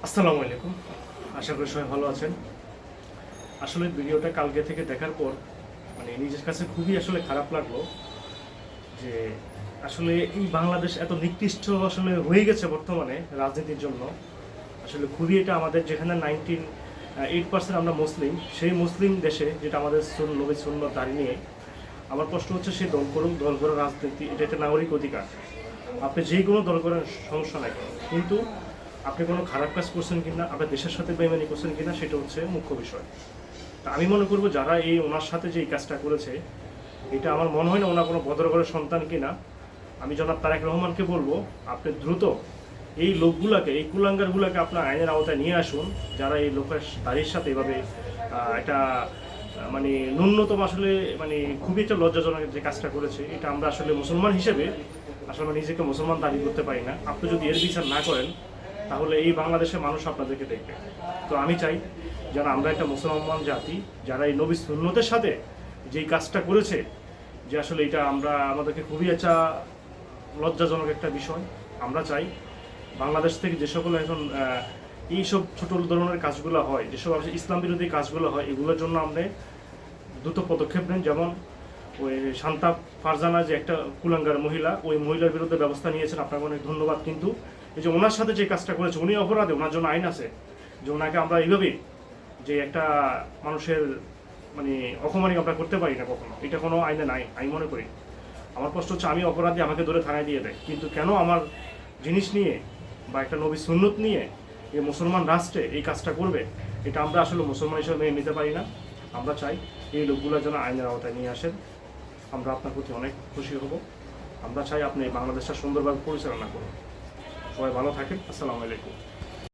আসসালামু আলাইকুম। আশা করি সবাই ভালো আছেন। আসলে ভিডিওটা কালকে থেকে দেখার পর নিজের কাছে খুবই খারাপ লাগলো যে আসলে এই বাংলাদেশ এত নিকৃষ্ট হয়ে গেছে বর্তমানে রাজনীতির জন্য। আসলে খুবই এটা আমাদের যেখানে 98% আমরা মুসলিম, সেই মুসলিম দেশে যেটা আমাদের নবী সুন্নত দাঁড়িয়ে নিয়ে আমার প্রশ্ন হচ্ছে সেই দল করুন, দল করার রাজনীতি এটা একটা নাগরিক অধিকার। আপনি যে কোনো দল করেন সমস্যা নাই, কিন্তু আপনি কোনো খারাপ কাজ করছেন কিনা, আপনার দেশের সাথে বেইমানি করছেন কিনা সেটা হচ্ছে মুখ্য বিষয়। তা আমি মনে করব যারা এই ওনার সাথে যে এই কাজটা করেছে, এটা আমার মনে হয় না ওনার কোনো ভদ্রঘরের সন্তান কিনা। আমি জনাব তারেক রহমানকে বলবো, আপনি দ্রুত এই লোকগুলাকে, এই কুলাঙ্গারগুলোকে আপনার আইনের আওতায় নিয়ে আসুন, যারা এই লোকের তারির সাথে এভাবে একটা ন্যূনতম খুবই একটা লজ্জাজনক যে কাজটা করেছে। এটা আমরা মুসলমান হিসেবে আমরা নিজেকে মুসলমান দাবি করতে পারি না। আপনি যদি এর বিচার না করেন তাহলে এই বাংলাদেশের মানুষ আপনাদেরকে দেখবে। তো আমি চাই যারা আমরা একটা মুসলমান জাতি, যারা এই নবী সুন্নতের সাথে যেই কাজটা করেছে, যে এটা আমাদেরকে খুবই একটা লজ্জাজনক একটা বিষয়। আমরা চাই বাংলাদেশ থেকে যে সকল এখন এইসব ছোট ধরনের কাজগুলো হয়, যেসব ইসলাম বিরোধী কাজগুলো হয়, এগুলোর জন্য আমরা দ্রুত পদক্ষেপ নেন। যেমন ওই শান্তা ফারজানা যে একটা কুলাঙ্গার মহিলা, ওই মহিলার বিরুদ্ধে ব্যবস্থা নিয়েছেন, আপনাকে অনেক ধন্যবাদ। কিন্তু এই যে ওনার সাথে যে কাজটা করেছে, উনি অপরাধে, ওনার জন্য আইন আছে যে ওনাকে আমরা এইভাবে যে একটা মানুষের অপমানিক আমরা করতে পারি না কখনো, এটা কোনো আইনে নাই আমি মনে করি। আমার প্রশ্ন হচ্ছে, আমি অপরাধী, আমাকে ধরে থানায় দিয়ে দেয়, কিন্তু কেন আমার জিনিস নিয়ে বা একটা নবী সুন্নত নিয়ে এই মুসলমান রাষ্ট্রে এই কাজটা করবে? এটা আমরা মুসলমান হিসেবে মেনে নিতে পারি না। আমরা চাই এই লোকগুলো যেন আইনের আওতায় নিয়ে আসেন। আমরা আপনার প্রতি অনেক খুশি হব। আমরা চাই আপনি বাংলাদেশটা সুন্দরভাবে পরিচালনা করুন। সবাই ভালো থাকেন। আসসালামু আলাইকুম।